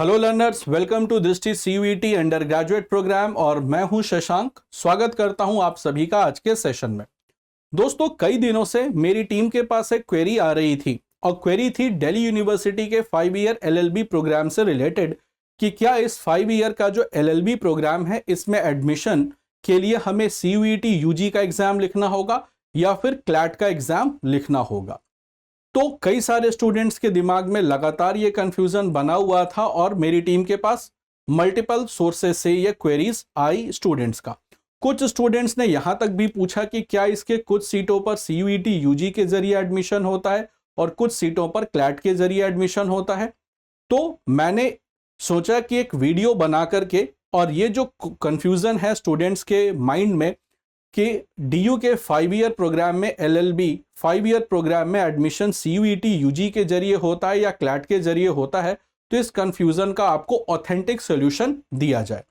Hello learners, welcome to दृष्टि CUET under graduate programme और मैं हूं शशांक। स्वागत करता हूं आप सभी का आज के सेशन में। दोस्तों, कई दिनों से मेरी टीम के पास एक क्वेरी आ रही थी और क्वेरी थी दिल्ली यूनिवर्सिटी के 5 ईयर एलएलबी प्रोग्राम से रिलेटेड कि क्या इस 5 ईयर का जो एलएलबी प्रोग्राम है इसमें एडमिशन के लिए हमें सीयूईटी यूजी का एग्जाम लिखना होगा या फिर क्लैट का एग्जाम लिखना होगा। तो कई सारे स्टूडेंट्स के दिमाग में लगातार ये कंफ्यूजन बना हुआ था और मेरी टीम के पास मल्टीपल सोर्सेस से ये क्वेरीज आई स्टूडेंट्स का। कुछ स्टूडेंट्स ने यहां तक भी पूछा कि क्या इसके कुछ सीटों पर सीयूईटी यूजी के जरिए एडमिशन होता है और कुछ सीटों पर क्लैट के जरिए एडमिशन होता है। तो मैंने सोचा कि एक वीडियो बना करके और ये जो कंफ्यूजन है स्टूडेंट्स के माइंड में कि डीयू के 5 ईयर प्रोग्राम में एलएलबी 5 ईयर प्रोग्राम में एडमिशन सीयूईटी यूजी के जरिए होता है या क्लैट के जरिए होता है, तो इस कंफ्यूजन का आपको ऑथेंटिक सॉल्यूशन दिया जाए।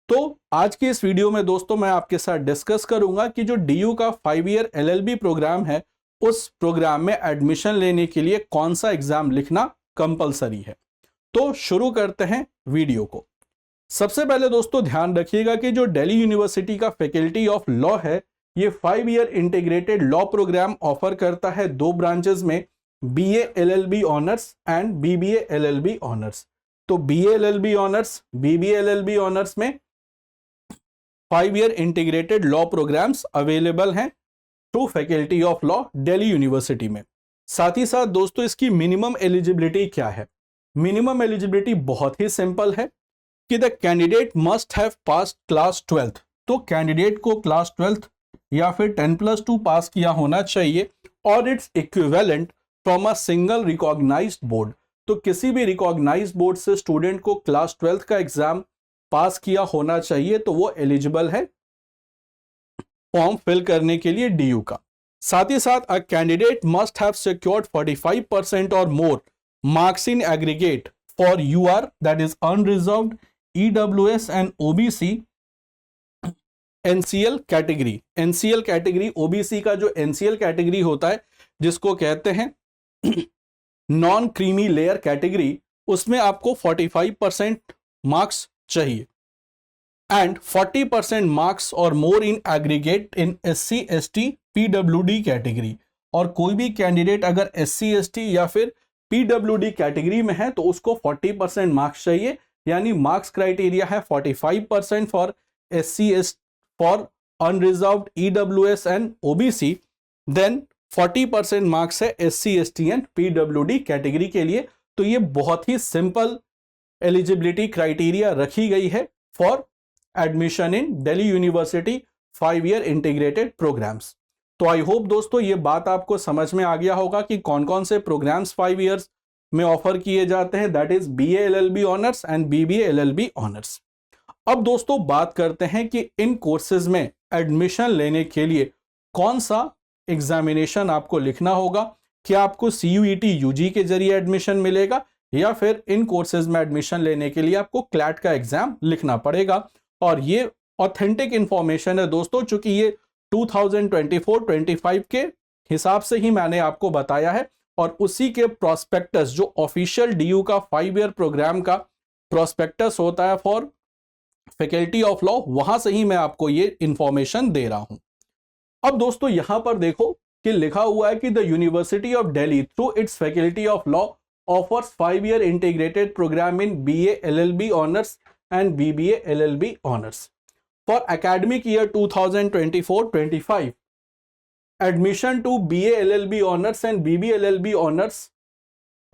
तो आज की इस वीडियो में दोस्तों मैं आपके साथ डिस्कस करूंगा कि जो डीयू का 5 ईयर एलएलबी प्रोग्राम है उस प्रोग्राम में एडमिशन लेने के लिए कौन सा एग्जाम लिखना कंपलसरी है। तो शुरू करते हैं वीडियो को। सबसे पहले दोस्तों ध्यान रखिएगा कि जो दिल्ली यूनिवर्सिटी का फैकल्टी ऑफ लॉ है ये 5 year integrated law programme offer करता है दो ब्रांचेस में, BA LLB honours and BBA LLB honours. तो BA LLB honours, BBA LLB honours में 5 year integrated law programmes available हैं to faculty of law Delhi University में। साथ ही साथ दोस्तों इसकी मिनिमम एलिजिबिलिटी क्या है? मिनिमम एलिजिबिलिटी बहुत ही सिंपल है कि the candidate must have pass class 12th। तो कैंडिडेट को क्लास 12th या फिर 10+2 पास किया होना चाहिए और it's equivalent from a single recognised board. तो किसी भी रिकॉग्नाइज्ड बोर्ड से स्टूडेंट को क्लास 12th का एग्जाम पास किया होना चाहिए तो वो एलिजिबल है फॉर्म फिल करने के लिए डीयू का। साथ ही साथ a candidate must have secured 45% और more marks in aggregate for UR that is unreserved, EWS and OBC NCL category. NCL category, OBC का जो NCL कैटेगरी होता है जिसको कहते हैं नॉन क्रीमी लेयर कैटेगरी, उसमें आपको 45% मार्क्स चाहिए एंड 40% मार्क्स और more in aggregate in SC ST PWD category. और कोई भी कैंडिडेट अगर SC ST या फिर PWD कैटेगरी में है तो उसको 40% मार्क्स चाहिए, यानी मार्क्स क्राइटेरिया है 45% for SC ST for unreserved, EWS and OBC, then 40% marks है SC ST and PWD category के लिए। तो ये बहुत ही सिंपल एलिजिबिलिटी क्राइटेरिया रखी गई है for admission in Delhi university 5 year integrated programmes. तो आई होप दोस्तों ये बात आपको समझ में आ गया होगा कि कौन कौन से प्रोग्राम्स 5 ईयर्स में ऑफर किए जाते हैं, that is BA LLB honours and BBA LLB honours. अब दोस्तों बात करते हैं कि इन कोर्सेज में एडमिशन लेने के लिए कौन सा एग्जामिनेशन आपको लिखना होगा। क्या आपको सीयूईटी यूजी के जरिए एडमिशन मिलेगा या फिर इन कोर्सेज में एडमिशन लेने के लिए आपको क्लैट का एग्जाम लिखना पड़ेगा। और ये ऑथेंटिक इंफॉर्मेशन है दोस्तों, चूंकि ये 2024-25 के हिसाब से ही मैंने आपको बताया है और उसी के प्रोस्पेक्टस जो ऑफिशियल डीयू का 5 ईयर प्रोग्राम का प्रोस्पेक्टस होता है फॉर फैकल्टी ऑफ लॉ, वहां से ही मैं आपको ये इंफॉर्मेशन दे रहा हूं। अब दोस्तों यहां पर देखो कि लिखा हुआ है कि the university of Delhi through its faculty of law offers 5 year integrated programme in BA LLB honours and BBA LLB honours for academic year 2024-25. Admission to BA LLB honors and BB LLB honors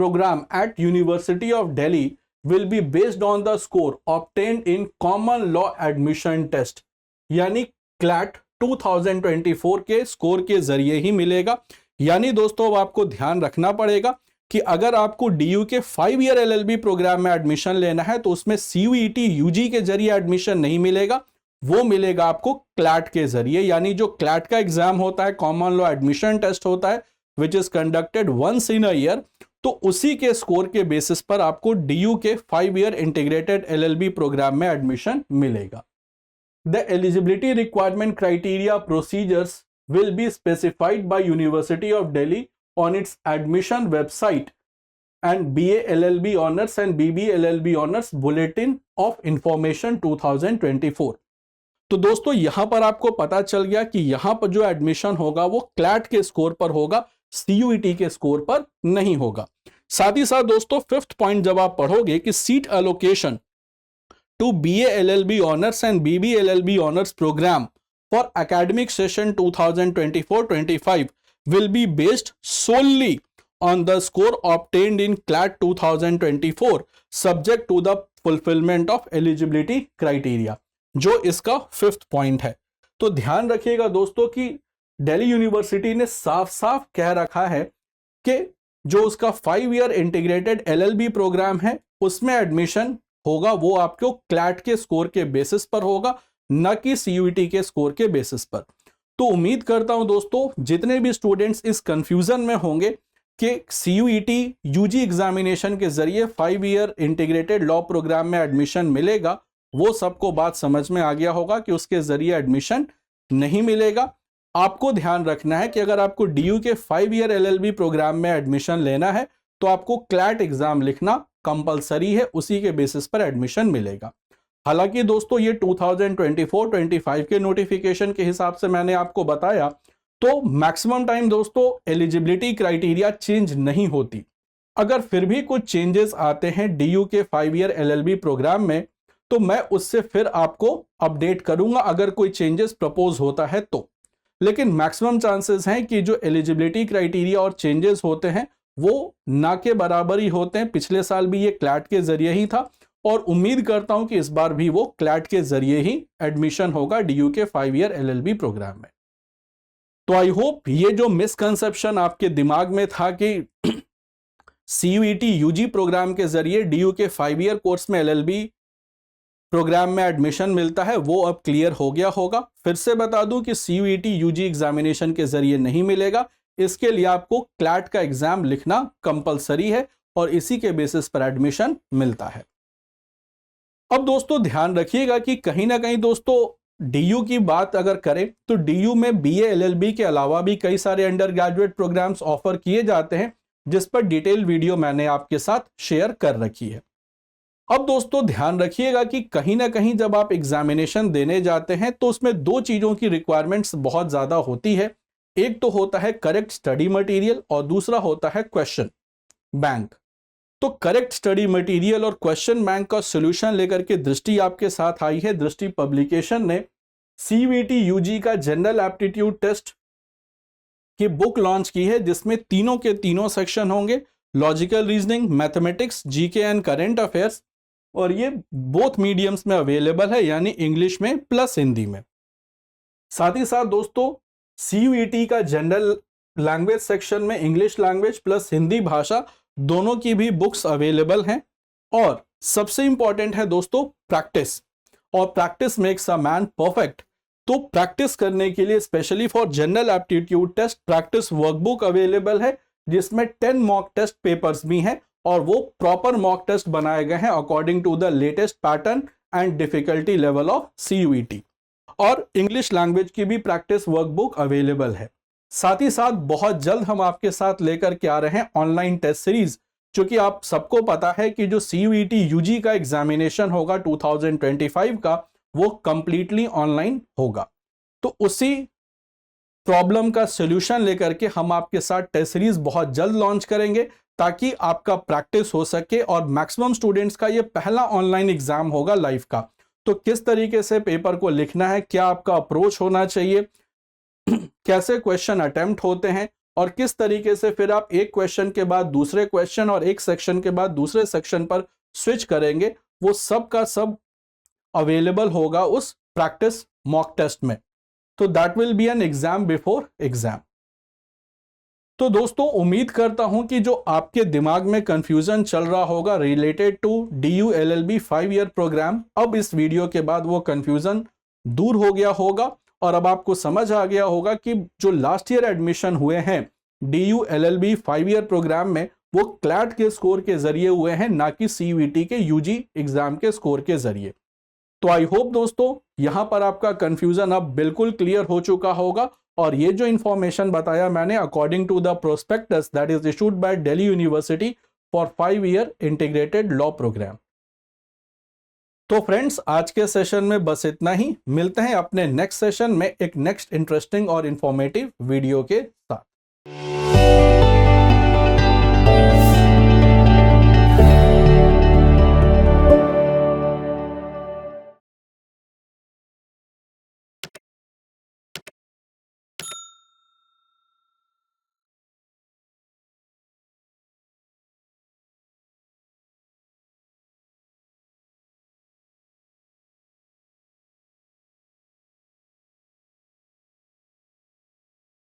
program at University of Delhi will be based on the score obtained in common law admission test, यानी CLAT 2024 के score के जरिए ही मिलेगा। यानी दोस्तों अब आपको ध्यान रखना पड़ेगा कि अगर आपको डीयू के 5 ईयर एलएलबी प्रोग्राम में एडमिशन लेना है तो उसमें सीयूईटी यूजी के जरिए एडमिशन नहीं मिलेगा, वो मिलेगा आपको क्लैट के जरिए। यानी जो क्लैट का एग्जाम होता है, कॉमन लॉ एडमिशन टेस्ट होता है which is conducted once in a year, तो उसी के स्कोर के बेसिस पर आपको डीयू के 5 ईयर इंटीग्रेटेड एलएलबी प्रोग्राम में एडमिशन मिलेगा। The eligibility requirement criteria procedures will be specified by university of Delhi on its admission website and BA LLB honours and BB LLB honours bulletin of information 2024। तो दोस्तों यहां पर आपको पता चल गया कि यहां पर जो एडमिशन होगा वो क्लैट के स्कोर पर होगा, CUET के स्कोर पर नहीं होगा। साथ ही साथ दोस्तों फिफ्थ पॉइंट जब आप पढ़ोगे कि seat allocation to BA LLB honours and BB LLB honours programme for academic session 2024-25 will be based solely on the score obtained in CLAT 2024 subject to the fulfillment of eligibility criteria, जो इसका fifth point है। तो ध्यान रखिएगा दोस्तों कि Delhi university ने साफ साफ कह रखा है कि जो उसका 5 ईयर इंटीग्रेटेड LLB प्रोग्राम है उसमें एडमिशन होगा वो आपको क्लैट के स्कोर के बेसिस पर होगा, न कि CUET के स्कोर के बेसिस पर। तो उम्मीद करता हूं दोस्तों जितने भी स्टूडेंट्स इस कंफ्यूजन में होंगे कि CUET UG एग्जामिनेशन के जरिए 5 ईयर इंटीग्रेटेड लॉ प्रोग्राम में एडमिशन मिलेगा, वो सबको बात समझ में आ गया होगा कि उसके जरिए एडमिशन नहीं मिलेगा। आपको ध्यान रखना है कि अगर आपको DU के 5 ईयर LLB प्रोग्राम में एडमिशन लेना है तो आपको क्लैट एग्जाम लिखना कंपलसरी है, उसी के बेसिस पर एडमिशन मिलेगा। हालांकि दोस्तों ये 2024-25 के नोटिफिकेशन के हिसाब से मैंने आपको बताया तो मैक्सिमम टाइम दोस्तों एलिजिबिलिटी क्राइटेरिया चेंज नहीं होती। अगर फिर भी कुछ चेंजेस आते हैं DU के 5 ईयर LLB प्रोग्राम में तो मैं उससे फिर आपको अपडेट करूंगा अगर कोई चेंजेस प्रपोज होता है तो। लेकिन मैक्सिमम चांसेस हैं कि जो एलिजिबिलिटी क्राइटेरिया और चेंजेस होते हैं वो ना के बराबर ही होते हैं। पिछले साल भी ये क्लैट के जरिए ही था और उम्मीद करता हूं कि इस बार भी वो क्लैट के जरिए ही एडमिशन होगा DU के 5 ईयर LLB प्रोग्राम में। तो आई होप ये जो मिसकंसेप्शन आपके दिमाग में था कि CUET UG प्रोग्राम के जरिए DU के 5 ईयर कोर्स में LLB प्रोग्राम में एडमिशन मिलता है वो अब क्लियर हो गया होगा। फिर से बता दूं कि CUET UG एग्जामिनेशन के जरिए नहीं मिलेगा, इसके लिए आपको क्लैट का एग्जाम लिखना कंपलसरी है और इसी के बेसिस पर एडमिशन मिलता है। अब दोस्तों ध्यान रखिएगा कि कहीं ना कहीं दोस्तों DU की बात अगर करें तो DU में BA LLB के अलावा भी कई सारे अंडर ग्रेजुएट प्रोग्राम्स ऑफर किए जाते हैं, जिस पर डिटेल वीडियो मैंने आपके साथ शेयर कर रखी है। अब दोस्तों ध्यान रखिएगा कि कहीं ना कहीं जब आप एग्जामिनेशन देने जाते हैं तो उसमें दो चीजों की रिक्वायरमेंट्स बहुत ज्यादा होती है। एक तो होता है करेक्ट स्टडी मटेरियल और दूसरा होता है क्वेश्चन बैंक। तो करेक्ट स्टडी मटेरियल और क्वेश्चन बैंक का सॉल्यूशन लेकर के दृष्टि आपके साथ आई है। दृष्टि पब्लिकेशन ने CUET UG का जनरल एप्टीट्यूड टेस्ट की बुक लॉन्च की है, जिसमें तीनों के तीनों सेक्शन होंगे, logical reasoning, mathematics, GK and current affairs, और ये बोथ मीडियम्स में अवेलेबल है, यानी इंग्लिश में प्लस हिंदी में। साथ ही साथ दोस्तों CUET का जनरल लैंग्वेज सेक्शन में इंग्लिश लैंग्वेज प्लस हिंदी भाषा दोनों की भी बुक्स अवेलेबल हैं। और सबसे इंपॉर्टेंट है दोस्तों प्रैक्टिस, और practice makes a man perfect. तो प्रैक्टिस करने के लिए specially for general aptitude test practice workbook available है, जिसमें 10 मॉक टेस्ट पेपर्स भी हैं और वो प्रॉपर मॉक टेस्ट बनाए गए हैं according to the latest pattern and difficulty level of CUET। और इंग्लिश लैंग्वेज की भी प्रैक्टिस वर्कबुक अवेलेबल है। साथ ही साथ बहुत जल्द हम आपके साथ लेकर के आ रहे हैं ऑनलाइन टेस्ट सीरीज, जो कि आप सबको पता है कि जो CUET UG का एग्जामिनेशन होगा 2025 का वो कंप्लीटली ऑनलाइन होगा। तो उसी प्रॉब्लम का सॉल्यूशन लेकर के हम आपके साथ टेस्ट सीरीज बहुत जल्द लॉन्च करेंगे, ताकि आपका प्रैक्टिस हो सके। और मैक्सिमम स्टूडेंट्स का ये पहला ऑनलाइन एग्जाम होगा लाइव का। तो किस तरीके से पेपर को लिखना है, क्या आपका अप्रोच होना चाहिए, कैसे क्वेश्चन अटेम्प्ट होते हैं, और किस तरीके से फिर आप एक क्वेश्चन के बाद दूसरे क्वेश्चन और एक सेक्शन के बाद दूसरे सेक्शन पर स्विच करेंगे, वो सब का सब अवेलेबल होगा उस प्रैक्टिस मॉक टेस्ट में। तो that will be an exam before exam. तो दोस्तों उम्मीद करता हूं कि जो आपके दिमाग में कंफ्यूजन चल रहा होगा related to DU LLB 5 year programme, अब इस वीडियो के बाद वो कंफ्यूजन दूर हो गया होगा और अब आपको समझ आ गया होगा कि जो लास्ट ईयर एडमिशन हुए हैं DU LLB 5 ईयर प्रोग्राम में वो क्लैट के स्कोर के जरिए हुए हैं, ना कि CUET के UG एग्जाम के स्कोर के जरिए। तो आई होप दोस्तों यहां पर आपका कंफ्यूजन अब बिल्कुल क्लियर हो चुका होगा। और ये जो इंफॉर्मेशन बताया मैंने according to the prospectus that is issued by Delhi university for 5-year integrated law programme. तो फ्रेंड्स, आज के सेशन में बस इतना ही। मिलते हैं अपने नेक्स्ट सेशन में एक नेक्स्ट इंटरेस्टिंग और इंफॉर्मेटिव वीडियो के साथ।